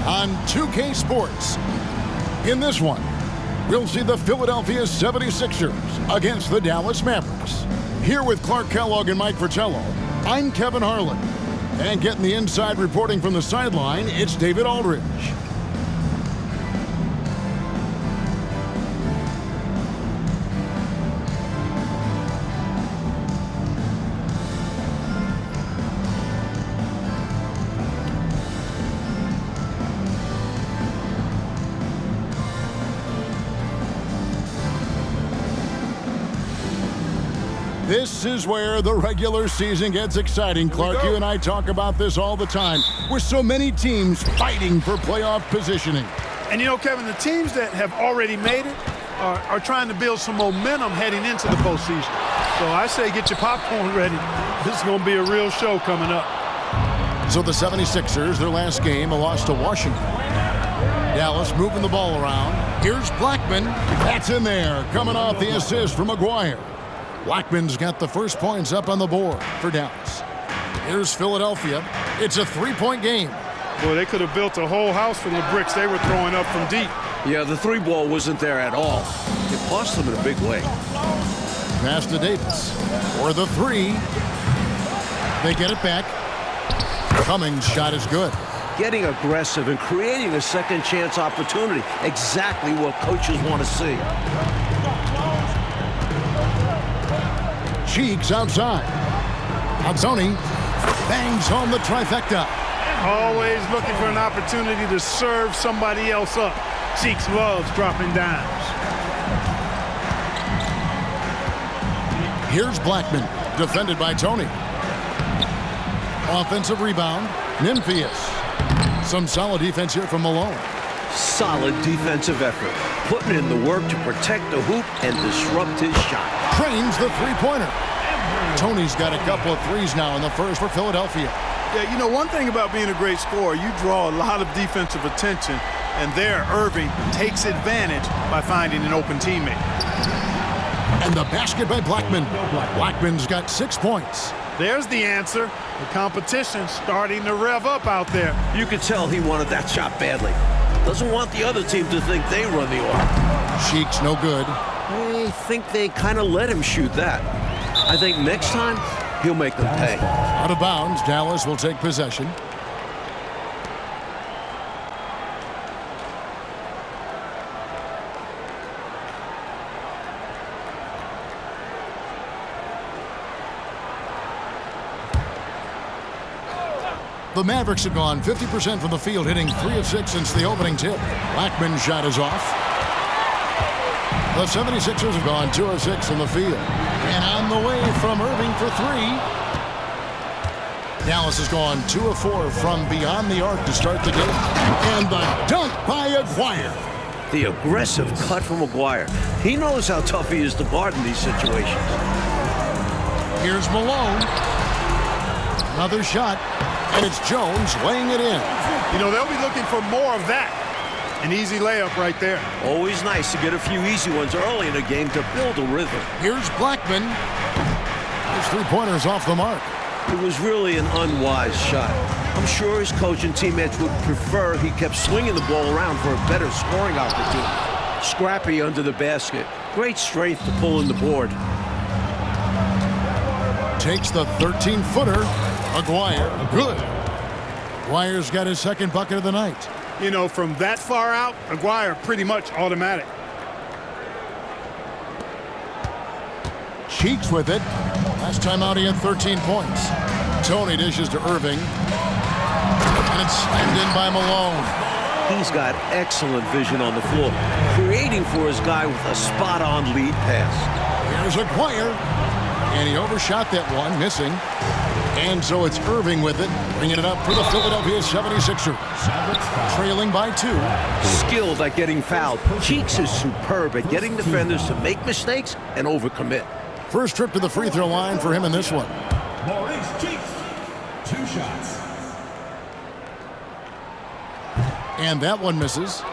on 2K Sports. In this one, we'll see the Philadelphia 76ers against the Dallas Mavericks. Here with Clark Kellogg and Mike Fratello, I'm Kevin Harlan. And getting the inside reporting from the sideline, it's David Aldridge. This is where the regular season gets exciting, Clark. You and I talk about this all the time, with so many teams fighting for playoff positioning. And you know, Kevin, the teams that have already made it are trying to build some momentum heading into the postseason. So I say get your popcorn ready. This is going to be a real show coming up. So the 76ers, their last game, a loss to Washington. Dallas moving the ball around. Here's Blackman. That's in there, coming off the assist from McGuire. Blackman's got the first points up on the board for Dallas. Here's Philadelphia. It's a three-point game. Boy, they could have built a whole house from the bricks they were throwing up from deep. Yeah, the three ball wasn't there at all. It cost them in a big way. Pass to Davis. For the three. They get it back. Cummings' shot is good. Getting aggressive and creating a second chance opportunity. Exactly what coaches want to see. Cheeks outside. Anthony bangs home the trifecta. Always looking for an opportunity to serve somebody else up. Cheeks loves dropping dimes. Here's Blackman, defended by Tony. Offensive rebound, Nymphius. Some solid defense here from Malone. Solid defensive effort. Putting in the work to protect the hoop and disrupt his shot. Trains the three-pointer. Tony's got a couple of threes now in the first for Philadelphia. Yeah, you know, one thing about being a great scorer, you draw a lot of defensive attention, and there Irving takes advantage by finding an open teammate. And the basket by Blackman. Blackman's got 6 points. There's the answer. The competition starting to rev up out there. You could tell he wanted that shot badly. Doesn't want the other team to think they run the offense. Cheeks no good. I think they kind of let him shoot that. I think next time, he'll make them pay. Out of bounds, Dallas will take possession. The Mavericks have gone 50% from the field, hitting 3 of 6 since the opening tip. Blackman's shot is off. The 76ers have gone 2 of 6 from the field. And on the way from Irving for 3. Dallas has gone 2 of 4 from beyond the arc to start the game. And the dunk by Aguirre. The aggressive cut from McGuire. He knows how tough he is to guard in these situations. Here's Malone. Another shot. And it's Jones laying it in. You know, they'll be looking for more of that. An easy layup right there. Always nice to get a few easy ones early in a game to build a rhythm. Here's Blackman. His three-pointer's off the mark. It was really an unwise shot. I'm sure his coach and teammates would prefer he kept swinging the ball around for a better scoring opportunity. Scrappy under the basket. Great strength to pull in the board. Takes the 13-footer. Aguirre, good. Aguirre's got his second bucket of the night. You know, from that far out, Aguirre pretty much automatic. Cheeks with it. Last time out he had 13 points. Tony dishes to Irving. And it's slammed in by Malone. He's got excellent vision on the floor, creating for his guy with a spot-on lead pass. Here's Aguirre. And he overshot that one, missing. And so it's Irving with it, bringing it up for the Philadelphia 76ers. Trailing by 2. Skilled at getting fouled. Cheeks is superb at getting defenders to make mistakes and overcommit. First trip to the free throw line for him in this one. Maurice Cheeks, 2 shots. And that one misses.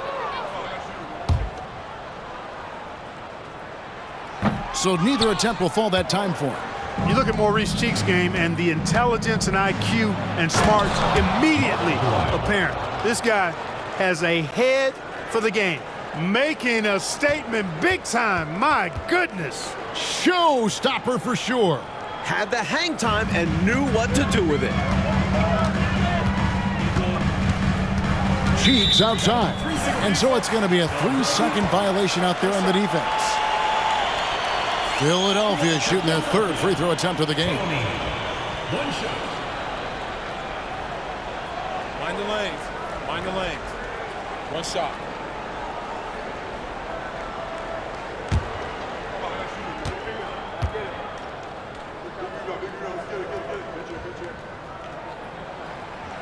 So neither attempt will fall that time for him. You look at Maurice Cheeks' game, and the intelligence and IQ and smarts immediately apparent. This guy has a head for the game. Making a statement big time. My goodness. Showstopper for sure. Had the hang time and knew what to do with it. Cheeks outside. And so it's going to be a 3-second violation out there on the defense. Philadelphia shooting their third free throw attempt of the game. One shot. Mind the lanes. Mind the lanes. One shot.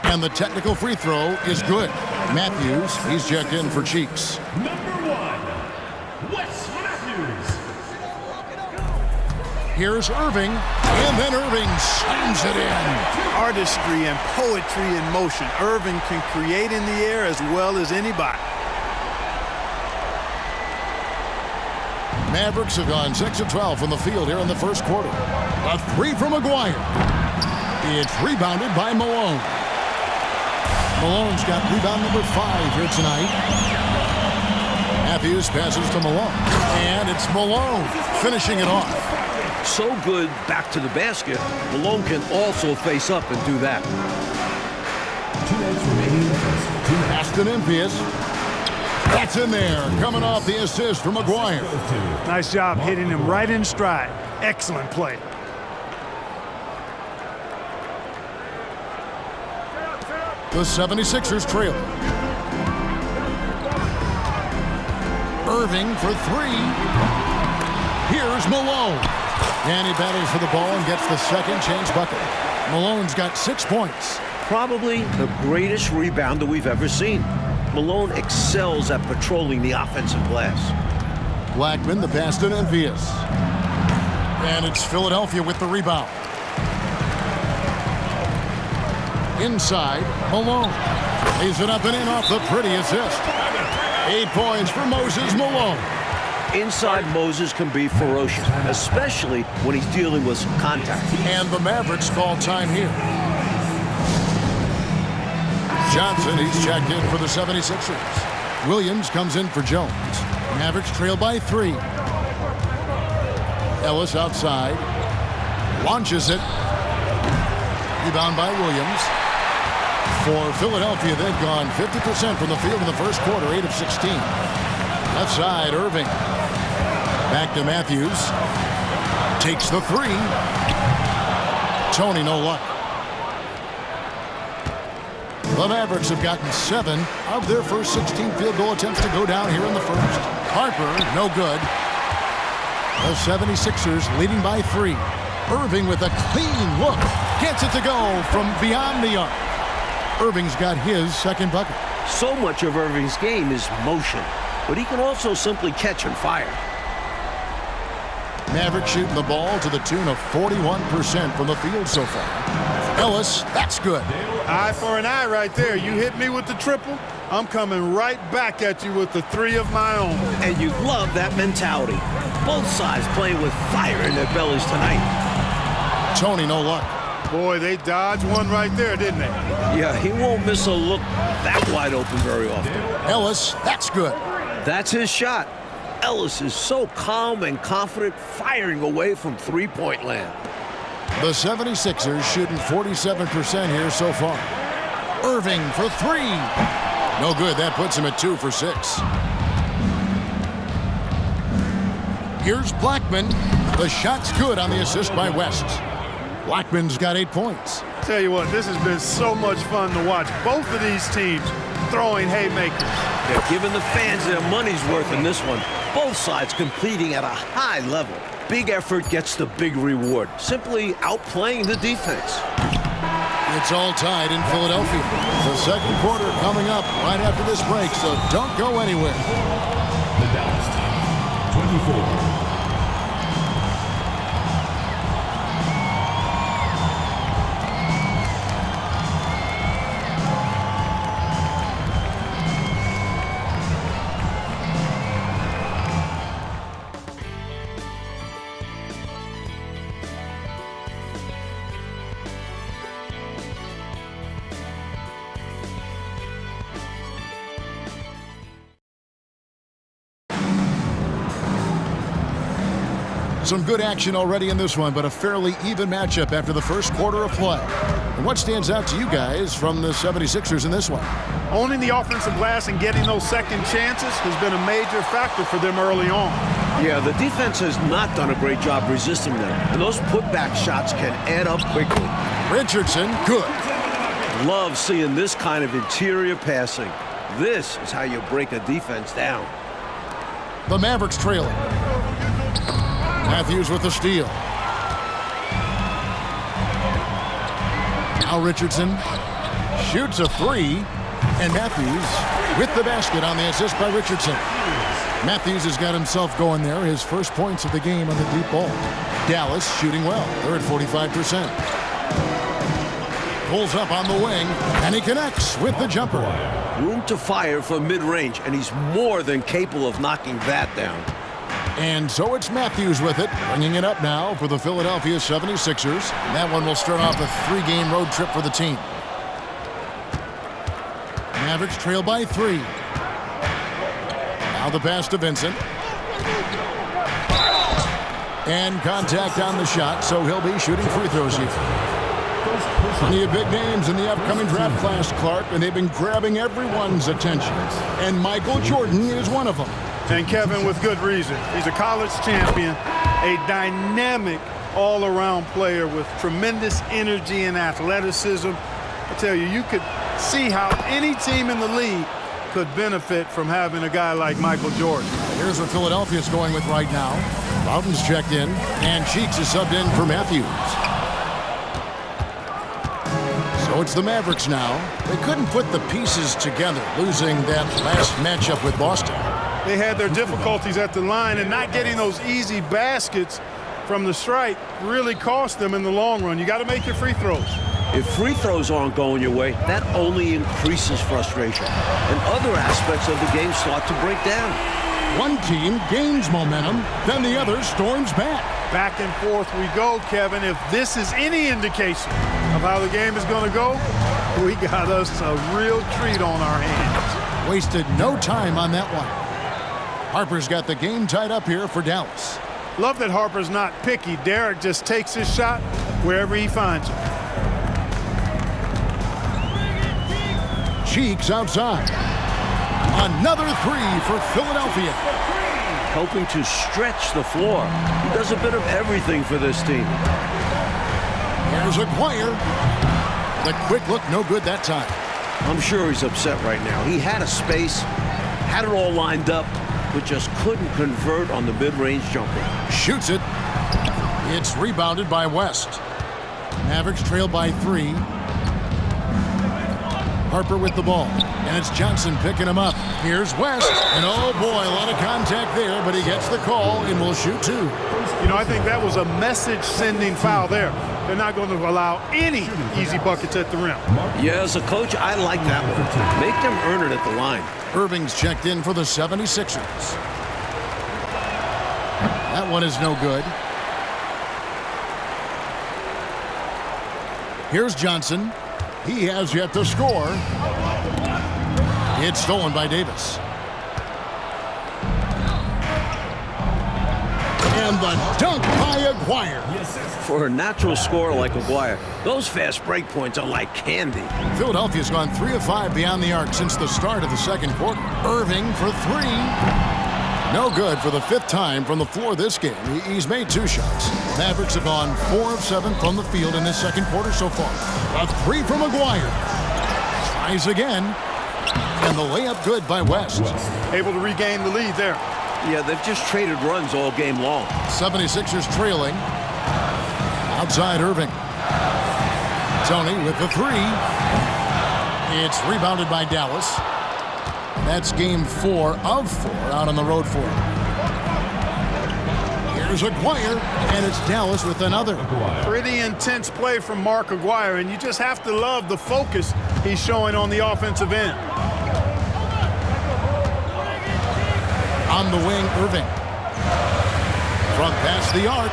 And the technical free throw is good. Matthews, he's checked in for Cheeks. Number 1, Wes Matthews. Here's Irving, and then Irving slams it in. Artistry and poetry in motion. Irving can create in the air as well as anybody. Mavericks have gone 6 of 12 from the field here in the first quarter. A three from Maguire. It's rebounded by Malone. Malone's got rebound number 5 here tonight. Matthews passes to Malone. And it's Malone finishing it off. So good back to the basket. Malone can also face up and do that. 2 minutes remaining in the first. Past an Impious. That's in there. Coming off the assist from Maguire. Nice job hitting him right in stride. Excellent play. The 76ers trail. Irving for 3. Here's Malone. And he battles for the ball and gets the second chance bucket. Malone's got 6 points. Probably the greatest rebounder we've ever seen. Malone excels at patrolling the offensive glass. Blackman, the pass to Envious. And it's Philadelphia with the rebound. Inside, Malone. Lays it up and in off the pretty assist. 8 points for Moses Malone. Inside Moses can be ferocious, especially when he's dealing with some contact. And the Mavericks call time here. Johnson, he's checked in for the 76ers. Williams comes in for Jones. Mavericks trail by 3. Ellis outside. Launches it. Rebound by Williams. For Philadelphia, they've gone 50% from the field in the first quarter, 8 of 16. Left side, Irving. Back to Matthews. Takes the 3. Tony, no luck. The Mavericks have gotten 7 of their first 16 field goal attempts to go down here in the first. Harper, no good. The 76ers leading by 3. Irving with a clean look. Gets it to go from beyond the arc. Irving's got his second bucket. So much of Irving's game is motion, but he can also simply catch and fire. Mavericks shooting the ball to the tune of 41% from the field so far. Ellis, that's good. Eye for an eye right there. You hit me with the triple, I'm coming right back at you with the 3 of my own. And you love that mentality. Both sides playing with fire in their bellies tonight. Tony, no luck. Boy, they dodged one right there, didn't they? Yeah, he won't miss a look that wide open very often. Ellis, that's good. That's his shot. Ellis is so calm and confident, firing away from three-point land. The 76ers shooting 47% here so far. Irving for 3. No good. That puts him at 2 for 6. Here's Blackman. The shot's good on the assist by West. Blackman's got 8 points. Tell you what, this has been so much fun to watch. Both of these teams throwing haymakers. They're giving the fans their money's worth in this one. Both sides competing at a high level. Big effort gets the big reward. Simply outplaying the defense. It's all tied in Philadelphia. The second quarter coming up right after this break, so don't go anywhere. The Dallas team, 24. Some good action already in this one, but a fairly even matchup after the first quarter of play. And what stands out to you guys from the 76ers in this one? Owning the offensive glass and getting those second chances has been a major factor for them early on. Yeah, the defense has not done a great job resisting them, and those putback shots can add up quickly. Richardson, good. Love seeing this kind of interior passing. This is how you break a defense down. The Mavericks trailing. Matthews with the steal. Now Richardson shoots a three, and Matthews with the basket on the assist by Richardson. Matthews has got himself going there, his first points of the game on the deep ball. Dallas shooting well. They're at 45%. Pulls up on the wing, and he connects with the jumper. Room to fire from mid-range, and he's more than capable of knocking that down. And so it's Matthews with it, bringing it up now for the Philadelphia 76ers. That one will start off a 3-game road trip for the team. Mavericks trail by 3. Now the pass to Vincent. And contact on the shot, so he'll be shooting free throws here. Plenty of big names in the upcoming draft class, Clark, and they've been grabbing everyone's attention. And Michael Jordan is one of them. And Kevin, with good reason. He's a college champion, a dynamic all-around player with tremendous energy and athleticism. I tell you, you could see how any team in the league could benefit from having a guy like Michael Jordan. Here's what Philadelphia's going with right now. Broughton's checked in, and Cheeks is subbed in for Matthews. So it's the Mavericks now. They couldn't put the pieces together, losing that last matchup with Boston. They had their difficulties at the line, and not getting those easy baskets from the stripe really cost them in the long run. You got to make your free throws. If free throws aren't going your way, that only increases frustration, and other aspects of the game start to break down. One team gains momentum, then the other storms back. Back and forth we go, Kevin. If this is any indication of how the game is going to go, we got us a real treat on our hands. Wasted no time on that one. Harper's got the game tied up here for Dallas. Love that Harper's not picky. Derek just takes his shot wherever he finds it. Cheeks outside. Another three for Philadelphia. Helping to stretch the floor. He does a bit of everything for this team. Here's Aguirre. The quick look, no good that time. I'm sure he's upset right now. He had a space, had it all lined up, but just couldn't convert on the mid-range jumper. Shoots it. It's rebounded by West. Mavericks trail by 3. Harper with the ball. And it's Johnson picking him up. Here's West. And oh boy, a lot of contact there, but he gets the call and will shoot 2. You know, I think that was a message-sending foul there. They're not going to allow any easy buckets at the rim. Yeah, as a coach, I like that one. Make them earn it at the line. Irving's checked in for the 76ers. That one is no good. Here's Johnson. He has yet to score. It's stolen by Davis. And the dunk by Aguirre. For a natural scorer like Aguirre, those fast break points are like candy. Philadelphia's gone 3 of 5 beyond the arc since the start of the second quarter. Irving for 3. No good for the 5th time from the floor this game. He's made 2 shots. Mavericks have gone 4 of 7 from the field in this second quarter so far. A 3 from Aguirre. Tries again. And the layup good by West. Able to regain the lead there. Yeah, they've just traded runs all game long. 76ers trailing. Outside Irving. Tony with the 3. It's rebounded by Dallas. That's game 4 of 4 out on the road for him. Here's Aguirre, and it's Dallas with another. Pretty intense play from Mark Aguirre, and you just have to love the focus he's showing on the offensive end. On the wing, Irving. From past the arc.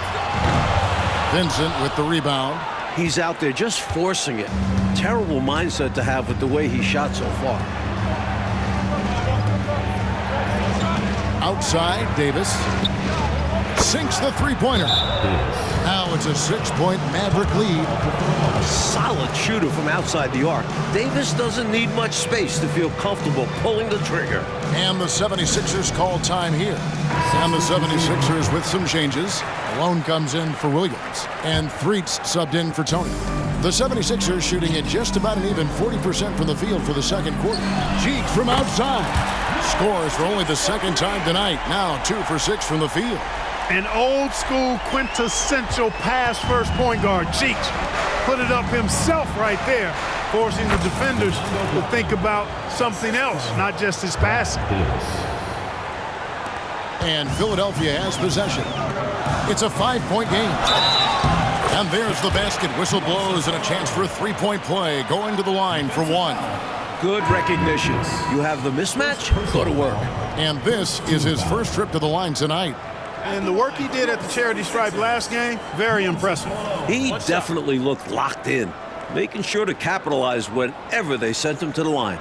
Vincent with the rebound. He's out there just forcing it. Terrible mindset to have with the way he shot so far. Outside, Davis. Sinks the three-pointer. Now it's a 6-point Maverick lead. A solid shooter from outside the arc. Davis doesn't need much space to feel comfortable pulling the trigger. And the 76ers call time here. And the 76ers with some changes. Malone comes in for Williams. And Threets subbed in for Tony. The 76ers shooting at just about an even 40% from the field for the second quarter. Cheek from outside. Scores for only the second time tonight. Now 2 for 6 from the field. An old-school quintessential pass-first point guard. Cheeks put it up himself right there, forcing the defenders to think about something else, not just his passing. And Philadelphia has possession. It's a 5-point game. And there's the basket. Whistle blows and a chance for a 3-point play. Going to the line for one. Good recognition. You have the mismatch? Go to work. And this is his first trip to the line tonight. And the work he did at the charity stripe last game, very impressive. He definitely looked locked in, making sure to capitalize whenever they sent him to the line.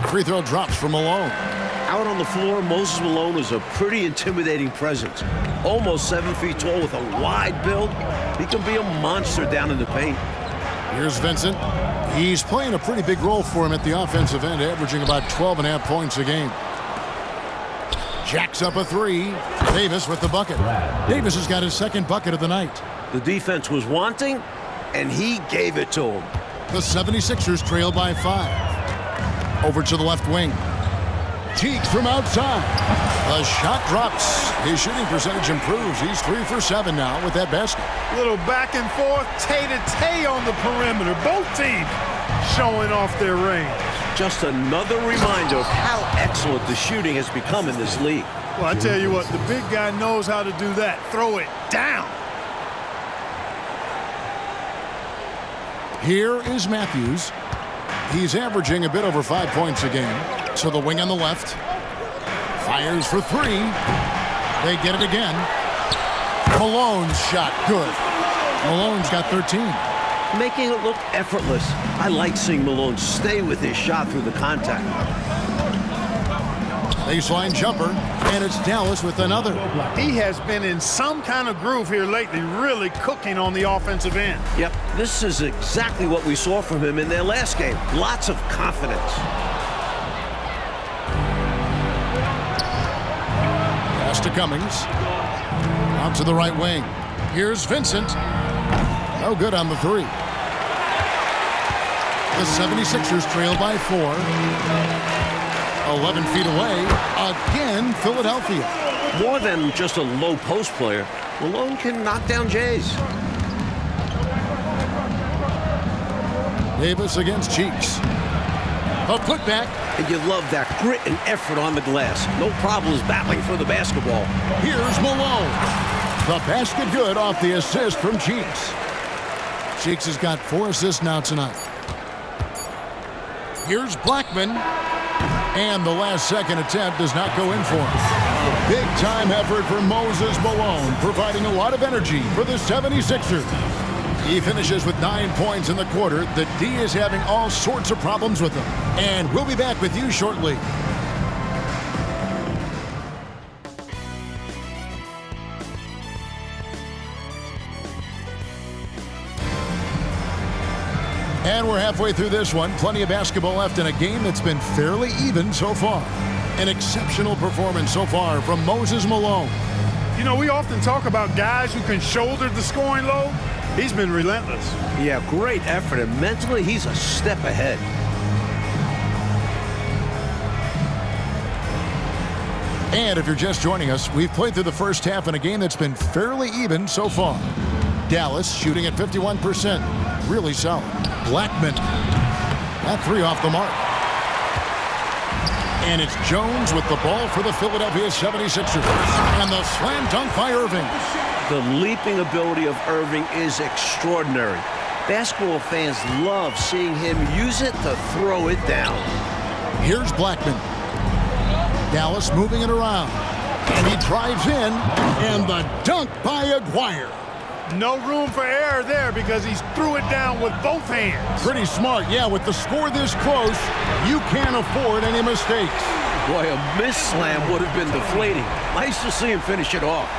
Free throw drops for Malone. Out on the floor, Moses Malone is a pretty intimidating presence. Almost 7 feet tall with a wide build. He can be a monster down in the paint. Here's Vincent. He's playing a pretty big role for him at the offensive end, averaging about 12.5 points a game. Jacks up a three. Davis with the bucket. Davis has got his second bucket of the night. The defense was wanting, and he gave it to him. The 76ers trail by 5. Over to the left wing. Teague from outside. The shot drops. His shooting percentage improves. He's 3 for 7 now with that basket. Little back and forth, tay-to-tay on the perimeter. Both teams showing off their range. Just another reminder of how excellent the shooting has become in this league. Well, I tell you what, the big guy knows how to do that. Throw it down. Here is Matthews. He's averaging a bit over 5 points a game. To the wing on the left. Fires for 3. They get it again. Malone's shot, good. Malone's got 13. Making it look effortless. I like seeing Malone stay with his shot through the contact. Baseline jumper, and it's Dallas with another. He has been in some kind of groove here lately, really cooking on the offensive end. Yep, this is exactly what we saw from him in their last game. Lots of confidence. Pass to Cummings. Out to the right wing. Here's Vincent. No good on the 3. The 76ers trail by 4. 11 feet away. Again, Philadelphia. More than just a low post player, Malone can knock down Jays. Davis against Cheeks. A putback. And you love that grit and effort on the glass. No problems battling for the basketball. Here's Malone. The basket good off the assist from Cheeks. Cheeks has got 4 assists now tonight. Here's Blackman. And the last second attempt does not go in for him. Big time effort for Moses Malone, providing a lot of energy for the 76ers. He finishes with 9 points in the quarter. The D is having all sorts of problems with him. And we'll be back with you shortly. And we're halfway through this one. Plenty of basketball left in a game that's been fairly even so far. An exceptional performance so far from Moses Malone. You know, we often talk about guys who can shoulder the scoring load. He's been relentless. Yeah, great effort, and mentally he's a step ahead. And if you're just joining us, we've played through the first half in a game that's been fairly even so far. Dallas shooting at 51%. Really solid. Blackman. That 3 off the mark. And it's Jones with the ball for the Philadelphia 76ers. And the slam dunk by Irving. The leaping ability of Irving is extraordinary. Basketball fans love seeing him use it to throw it down. Here's Blackman. Dallas moving it around. And he drives in. And the dunk by Aguirre. No room for error there because he threw it down with both hands. Pretty smart. Yeah, with the score this close, you can't afford any mistakes. Boy, a miss slam would have been deflating. Nice to see him finish it off.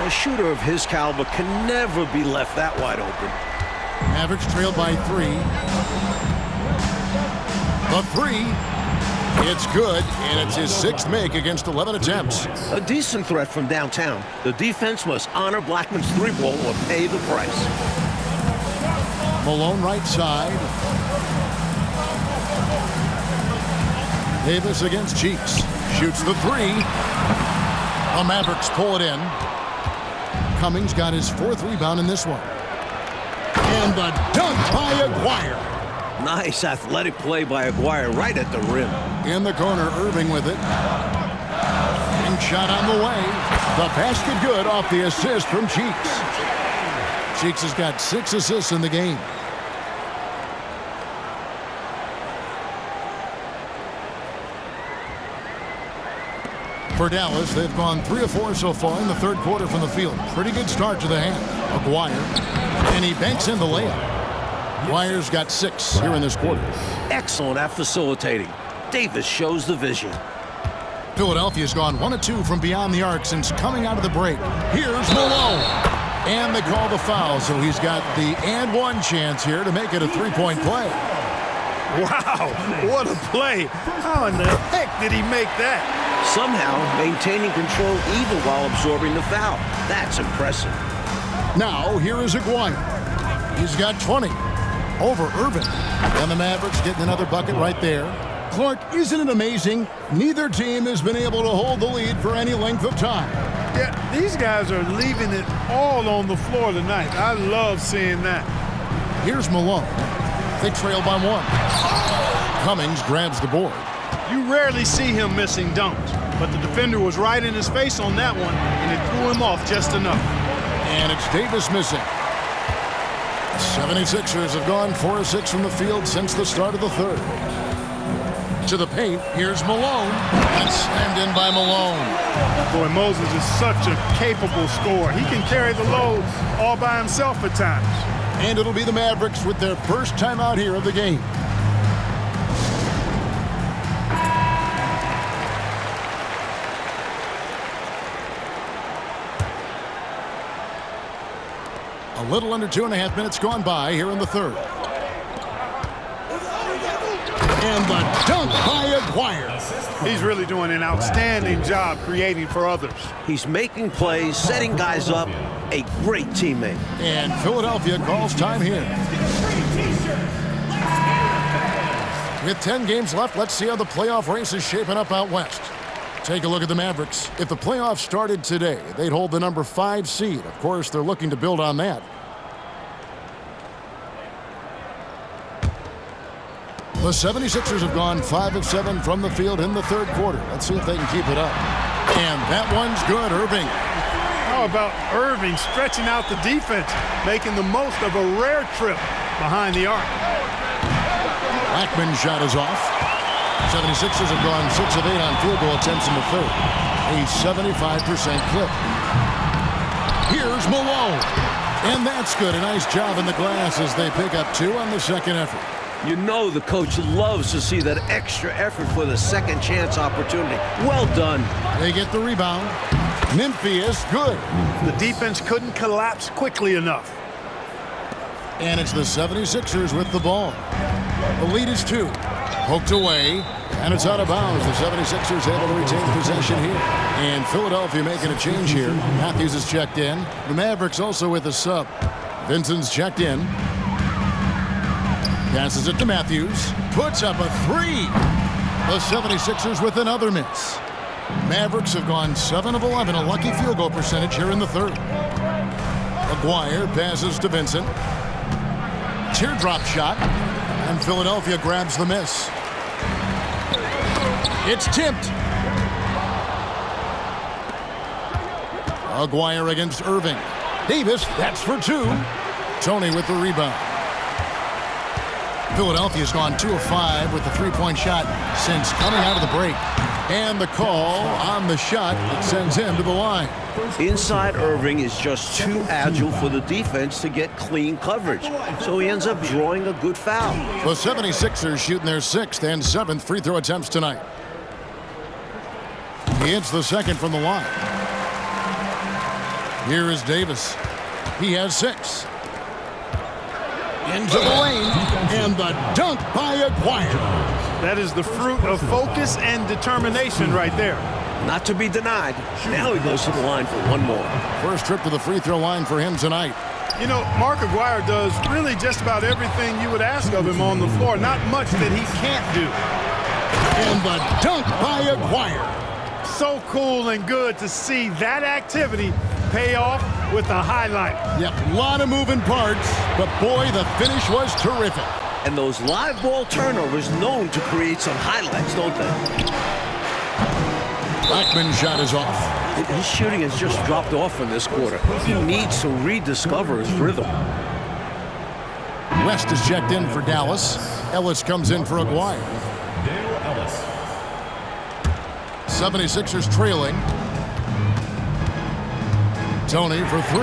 A shooter of his caliber can never be left that wide open. Mavericks trailed by 3. The 3. It's good, and it's his 6th make against 11 attempts. A decent threat from downtown. The defense must honor Blackman's 3-ball or pay the price. Malone right side. Davis against Cheeks. Shoots the 3. The Mavericks pull it in. Cummings got his 4th rebound in this one. And the dunk by Aguirre. Nice athletic play by Aguirre right at the rim. In the corner, Irving with it. And shot on the way. The basket good off the assist from Cheeks. Cheeks has got 6 assists in the game. For Dallas, they've gone 3 of 4 so far in the 3rd quarter from the field. Pretty good start to the half. Aguirre. And he banks in the layup. Aguirre's got 6 here in this quarter. Excellent at facilitating. Davis shows the vision. Philadelphia's gone 1 of 2 from beyond the arc since coming out of the break. Here's Malone. And they call the foul, so he's got the and one chance here to make it a 3-point play. Wow, what a play. How in the heck did he make that? Somehow maintaining control even while absorbing the foul. That's impressive. Now, here is Aguirre. He's got 20 over Irving. And the Mavericks getting another bucket right there. Clark, isn't it amazing? Neither team has been able to hold the lead for any length of time. Yeah, these guys are leaving it all on the floor tonight. I love seeing that. Here's Malone. They trail by 1. Cummings grabs the board. You rarely see him missing dunks, but the defender was right in his face on that one, and it threw him off just enough. And it's Davis missing. The 76ers have gone 4 of 6 from the field since the start of the 3rd. To the paint, here's Malone. And slammed in by Malone. Boy, Moses is such a capable scorer. He can carry the load all by himself at times. And it'll be the Mavericks with their first time out here of the game. A little under 2.5 minutes gone by here in the 3rd. And the dunk by Aguirre. He's really doing an outstanding job creating for others. He's making plays, setting guys up. A great teammate. And Philadelphia calls time here. With 10 games left, let's see how the playoff race is shaping up out west. Take a look at the Mavericks. If the playoffs started today, they'd hold the number 5 seed. Of course, they're looking to build on that. The 76ers have gone 5 of 7 from the field in the 3rd quarter. Let's see if they can keep it up. And that one's good, Irving. How about Irving stretching out the defense, making the most of a rare trip behind the arc? Blackman's shot is off. 76ers have gone 6 of 8 on field goal attempts in the 3rd. A 75% clip. Here's Malone. And that's good. A nice job in the glass as they pick up 2 on the 2nd effort. You know the coach loves to see that extra effort for the second chance opportunity. Well done. They get the rebound. Memphis, good. The defense couldn't collapse quickly enough. And it's the 76ers with the ball. The lead is 2. Poked away, and it's out of bounds. The 76ers able to retain possession here. And Philadelphia making a change here. Matthews is checked in. The Mavericks also with a sub. Vincent's checked in. Passes it to Matthews. Puts up a 3. The 76ers with another miss. Mavericks have gone 7 of 11, a lucky field goal percentage here in the 3rd. Aguirre passes to Vincent. Teardrop shot, and Philadelphia grabs the miss. It's tipped. Aguirre against Irving. Davis, that's for 2. Tony with the rebound. Philadelphia's gone 2 of 5 with the 3-point shot since coming out of the break. And the call on the shot that sends him to the line. Inside Irving is just too agile for the defense to get clean coverage, so he ends up drawing a good foul. The 76ers shooting their 6th and 7th free throw attempts tonight. He hits the second from the line. Here is Davis. He has 6. Into the lane, and the dunk by Aguirre. That is the fruit of focus and determination right there. Not to be denied. Now he goes to the line for one more. First trip to the free throw line for him tonight. You know, Mark Aguirre does really just about everything you would ask of him on the floor. Not much that he can't do. And the dunk by Aguirre. So cool and good to see that activity pay off with a highlight. Yep, a lot of moving parts, but boy, the finish was terrific. And those live ball turnovers known to create some highlights, don't they? Blackman's shot is off. His shooting has just dropped off in this quarter. He needs to rediscover his rhythm. West is checked in for Dallas. Ellis comes in for Aguirre. Dale Ellis. 76ers trailing. Tony for 3.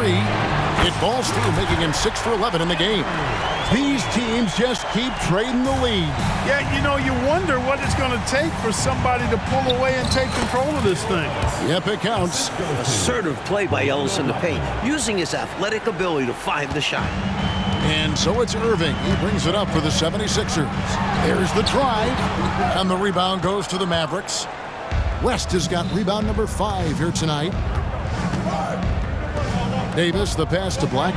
It falls through, making him 6 for 11 in the game. These teams just keep trading the lead. Yeah, you know, you wonder what it's going to take for somebody to pull away and take control of this thing. Yep, it counts. Assertive play by Ellis in the paint, using his athletic ability to find the shot. And so it's Irving. He brings it up for the 76ers. There's the drive, and the rebound goes to the Mavericks. West has got rebound number 5 here tonight. Davis, the pass to Black.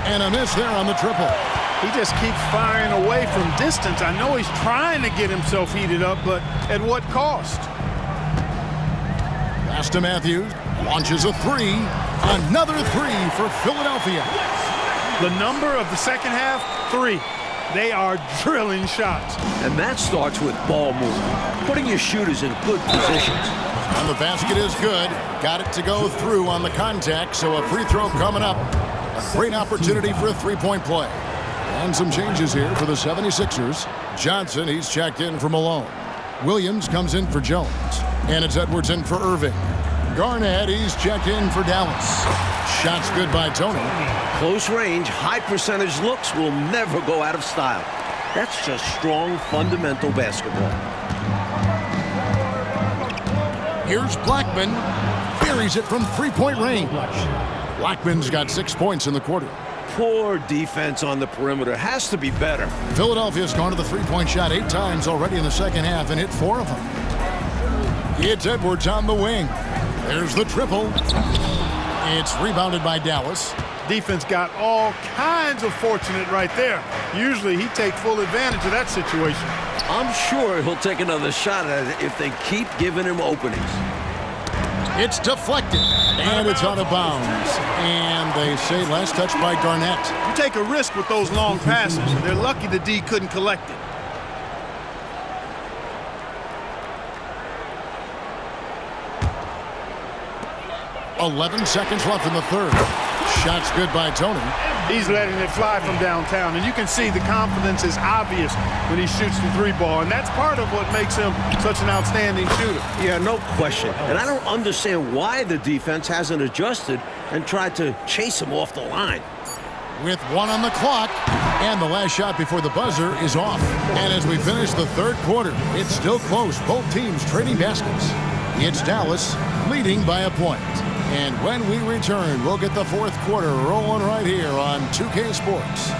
And a miss there on the triple. He just keeps firing away from distance. I know he's trying to get himself heated up, but at what cost? Pass to Matthews. Launches a 3. Another 3 for Philadelphia. The number of the second half, 3. They are drilling shots. And that starts with ball movement, putting your shooters in good positions. And the basket is good. Got it to go through on the contact, so a free throw coming up. A great opportunity for a three-point play. And some changes here for the 76ers. Johnson, he's checked in for Malone. Williams comes in for Jones. And it's Edwards in for Irving. Garnett, he's checked in for Dallas. Shots good by Tony. Close range, high percentage looks will never go out of style. That's just strong, fundamental basketball. Here's Blackman. Buries it from three-point range. Blackman's got 6 points in the quarter. Poor defense on the perimeter. Has to be better. Philadelphia's gone to the three-point shot 8 times already in the second half and hit 4 of them. It's Edwards on the wing. There's the triple. It's rebounded by Dallas. Defense got all kinds of fortunate right there. Usually he takes full advantage of that situation. I'm sure he'll take another shot at it if they keep giving him openings. It's deflected, and it's out of bounds. And they say last touch by Garnett. You take a risk with those long passes. They're lucky the D couldn't collect it. .11 seconds left in the third. Shots good by Tony. He's letting it fly from downtown, and you can see the confidence is obvious when he shoots the 3-ball, and that's part of what makes him such an outstanding shooter. Yeah, no question. And I don't understand why the defense hasn't adjusted and tried to chase him off the line. With 1 on the clock, and the last shot before the buzzer is off. And as we finish the third quarter, it's still close. Both teams trading baskets. It's Dallas leading by a point. And when we return, we'll get the fourth quarter rolling right here on 2K Sports.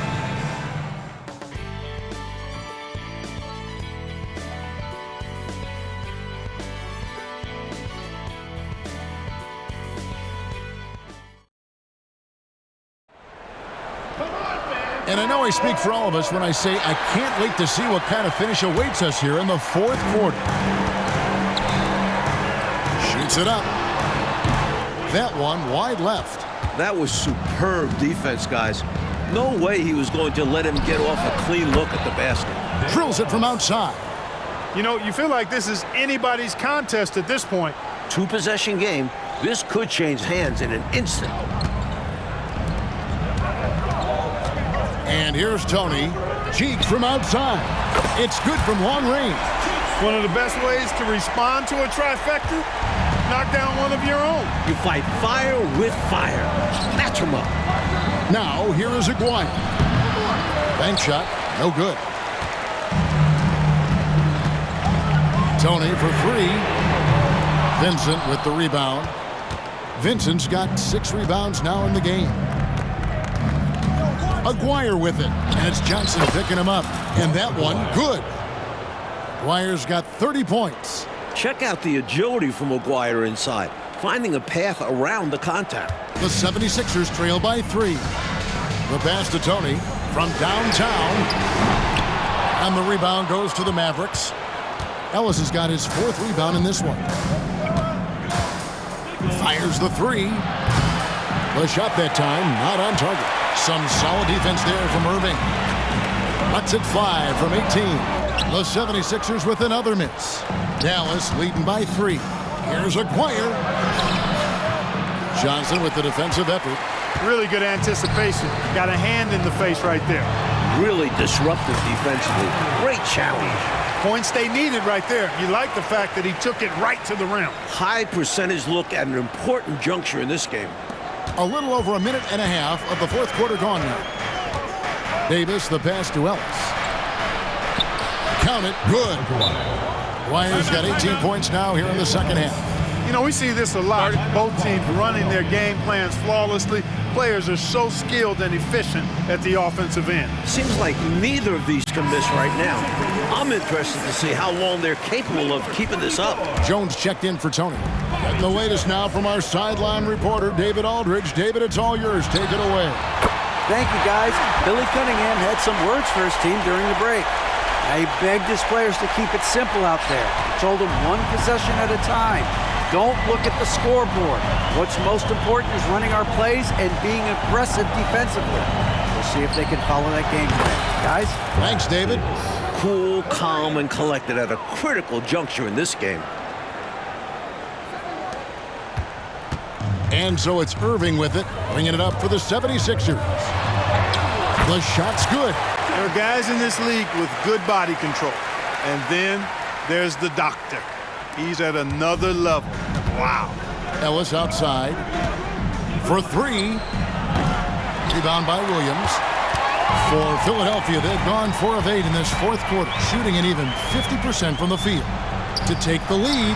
And I know I speak for all of us when I say I can't wait to see what kind of finish awaits us here in the fourth quarter. Shoots it up. That one wide left. That was superb defense, guys. No way he was going to let him get off a clean look at the basket. Drills it from outside. You know, you feel like this is anybody's contest at this point. 2-possession game. This could change hands in an instant. And here's Tony. Cheek from outside. It's good from long range. One of the best ways to respond to a trifecta, knock down one of your own. You fight fire with fire. Match them up. Now, here is Aguirre. Bank shot, no good. Tony for three. Vincent with the rebound. Vincent's got 6 rebounds now in the game. Aguirre with it, and it's Johnson picking him up. And that one, good. Aguirre's got 30 points. Check out the agility from Aguirre inside, finding a path around the contact. The 76ers trail by 3. The pass to Tony from downtown. And the rebound goes to the Mavericks. Ellis has got his 4th rebound in this one. Fires the 3. The shot that time, not on target. Some solid defense there from Irving. Lets it fly from 18. The 76ers with another miss. Dallas leading by 3. Here's Aguirre. Johnson with the defensive effort. Really good anticipation. Got a hand in the face right there. Really disruptive defensively. Great challenge. Points they needed right there. You like the fact that he took it right to the rim. High percentage look at an important juncture in this game. A little over a minute and a half of the 4th quarter gone now. Davis, the pass to Ellis. Count it, good. Aguirre's got 18 points now here in the second half. You know, we see this a lot. Both teams running their game plans flawlessly. Players are so skilled and efficient at the offensive end. Seems like neither of these can miss right now. I'm interested to see how long they're capable of keeping this up. Jones checked in for Tony. And the latest now from our sideline reporter, David Aldridge. David, it's all yours. Take it away. Thank you, guys. Billy Cunningham had some words for his team during the break. He begged his players to keep it simple out there. He told them one possession at a time. Don't look at the scoreboard. What's most important is running our plays and being aggressive defensively. We'll see if they can follow that game plan. Guys? Thanks, David. Cool, calm, and collected at a critical juncture in this game. And so it's Irving with it, bringing it up for the 76ers. The shot's good. There are guys in this league with good body control. And then there's the doctor. He's at another level. Wow. Ellis outside for 3. Rebound by Williams. For Philadelphia, they've gone 4 of 8 in this 4th quarter, shooting an even 50% from the field. To take the lead,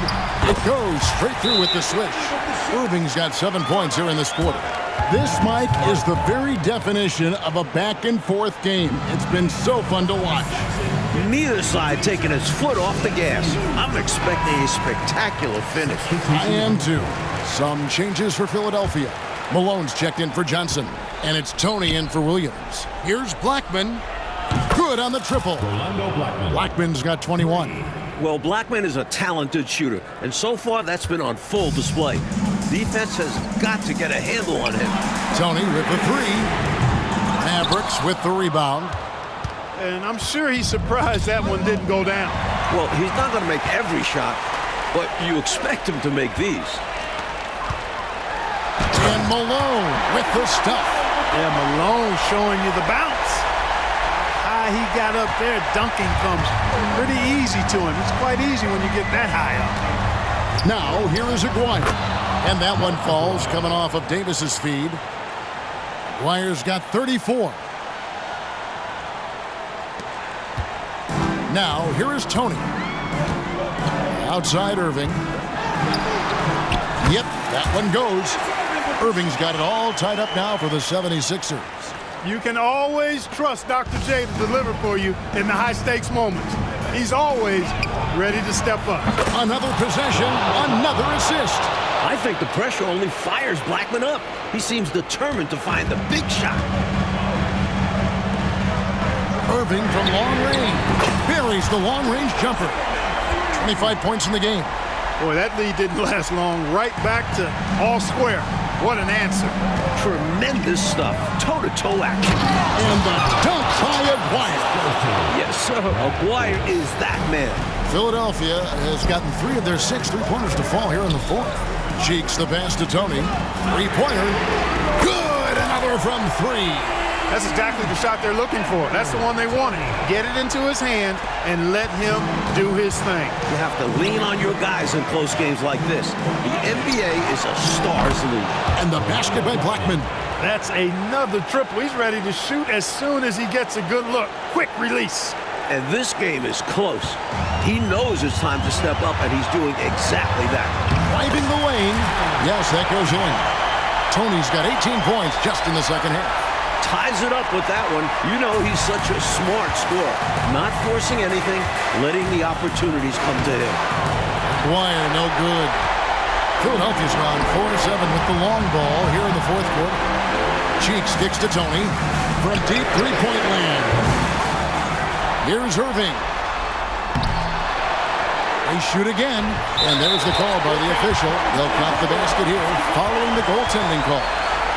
it goes straight through with the switch. Irving's got 7 points here in this quarter. This, Mike, is the very definition of a back-and-forth game. It's been so fun to watch. Neither side taking its foot off the gas. I'm expecting a spectacular finish. I am too. Some changes for Philadelphia. Malone's checked in for Johnson. And it's Tony in for Williams. Here's Blackman. Good on the triple. Orlando Blackman. Blackman's got 21. Well, Blackman is a talented shooter, and so far that's been on full display. Defense has got to get a handle on him. Tony with the 3. Mavericks with the rebound. And I'm sure he's surprised that one didn't go down. Well, he's not going to make every shot, but you expect him to make these. And Malone with the stuff. Yeah, Malone showing you the bounce. High he got up there, dunking comes pretty easy to him. It's quite easy when you get that high up. Now, here is Aguirre. And that one falls coming off of Davis's feed. Aguirre's got 34. Now, here is Tony. Outside Irving. Yep, that one goes. Irving's got it all tied up now for the 76ers. You can always trust Dr. J to deliver for you in the high-stakes moments. He's always ready to step up. Another possession, another assist. I think the pressure only fires Blackman up. He seems determined to find the big shot. Irving from long range. Buries the long-range jumper. 25 points in the game. Boy, that lead didn't last long. Right back to all square. What an answer. Tremendous stuff. Toe-to-toe action. And the dunk by Aguirre. Yes, sir. Aguirre is that man. Philadelphia has gotten 3 of their 6 3-pointers to fall here in the 4th. Cheeks the pass to Tony. 3-pointer. Good. Another from 3. That's exactly the shot they're looking for. That's the one they wanted. Get it into his hand and let him do his thing. You have to lean on your guys in close games like this. The NBA is a stars league. And the basket by Blackman. That's another triple. He's ready to shoot as soon as he gets a good look. Quick release. And this game is close. He knows it's time to step up, and he's doing exactly that. Driving the lane. Yes, that goes in. Tony's got 18 points just in the second half. Ties it up with that one. You know he's such a smart scorer. Not forcing anything, letting the opportunities come to him. Dwyer, no good. Philadelphia's gone 4-7 with the long ball here in the fourth quarter. Cheeks kicks to Tony from deep three-point land. Here's Irving. They shoot again, and there's the call by the official. They'll count the basket here following the goaltending call.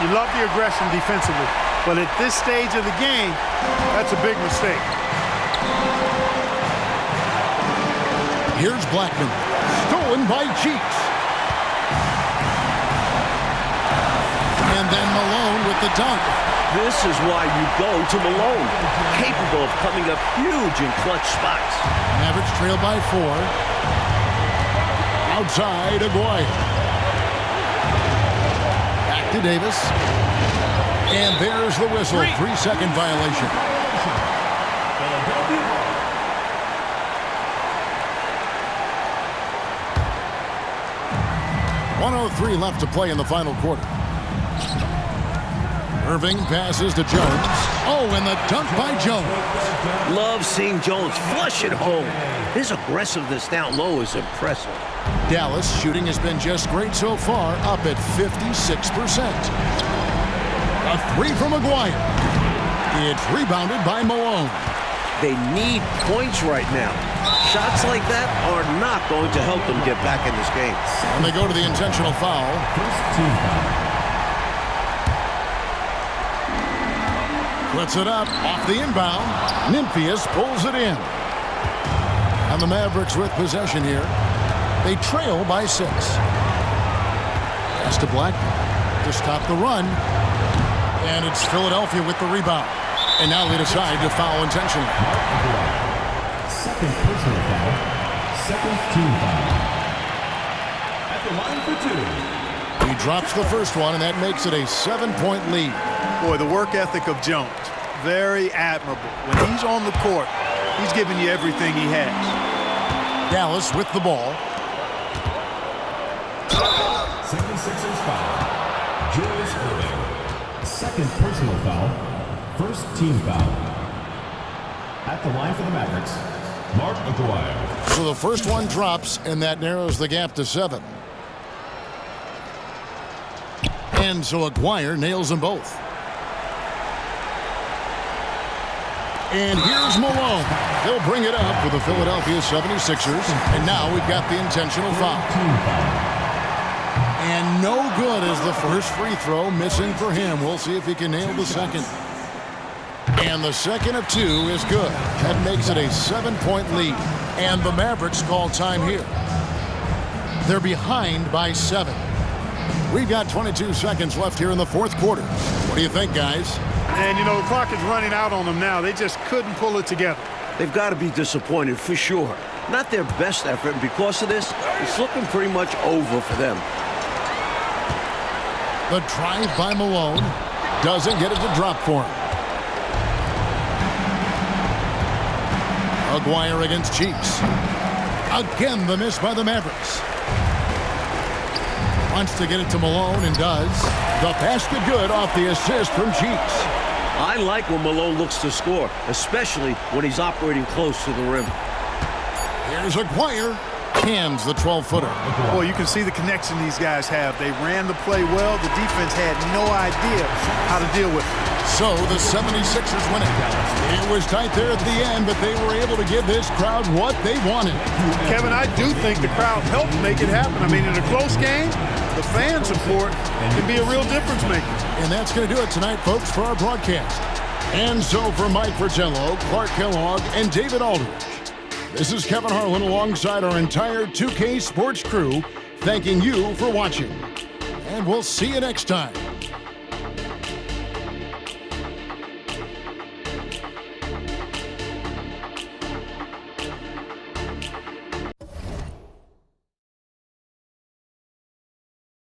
You love the aggression defensively, but at this stage of the game, that's a big mistake. Here's Blackman. Stolen by Cheeks. And then Malone with the dunk. This is why you go to Malone. Capable of coming up huge in clutch spots. Mavericks trail by 4. Outside, Aguirre. Back to Davis. And there's the whistle. 3-second violation. 1:03 left to play in the final quarter. Irving passes to Jones. Oh, and the dunk by Jones. Love seeing Jones flush it home. His aggressiveness down low is impressive. Dallas shooting has been just great so far, up at 56%. A three from Aguirre. It's rebounded by Malone. They need points right now. Shots like that are not going to help them get back in this game. And they go to the intentional foul. First team foul. Puts it up off the inbound. Nymphius pulls it in. And the Mavericks with possession here. They trail by 6. Pass to Blackman to stop the run. And it's Philadelphia with the rebound. And now they decide to foul intentionally. Second personal foul. Second team foul. At the line for 2. He drops the first one, and that makes it a 7-point lead. Boy, the work ethic of Jones, very admirable. When he's on the court, he's giving you everything he has. Dallas with the ball. 76ers foul. Julius Irving. Second personal foul. First team foul. At the line for the Mavericks, Mark Aguirre. So the first one drops, and that narrows the gap to 7. And so Aguirre nails them both. And here's Malone. He'll bring it up for the Philadelphia 76ers. And now we've got the intentional foul. And no good as the first free throw missing for him. We'll see if he can nail the second. And the second of 2 is good. That makes it a 7-point lead. And the Mavericks call time here. They're behind by 7. We've got 22 seconds left here in the fourth quarter. What do you think, guys? And, you know, the clock is running out on them now. They just couldn't pull it together. They've got to be disappointed for sure. Not their best effort, and because of this, it's looking pretty much over for them. The drive by Malone doesn't get it to drop for him. Aguirre against Cheeks. Again, the miss by the Mavericks. Wants to get it to Malone and does. The basket good off the assist from Cheeks. I like when Malone looks to score, especially when he's operating close to the rim. Here's Aguirre. Hands the 12-footer. Boy, you can see the connection these guys have. They ran the play well. The defense had no idea how to deal with it. So the 76ers win it. It was tight there at the end, but they were able to give this crowd what they wanted. Kevin, I do think the crowd helped make it happen. I mean, in a close game, the fan support can be a real difference maker. And that's going to do it tonight, folks, for our broadcast. And so for Mike Fratello, Clark Kellogg, and David Aldridge, this is Kevin Harlan alongside our entire 2K Sports crew, thanking you for watching. And we'll see you next time.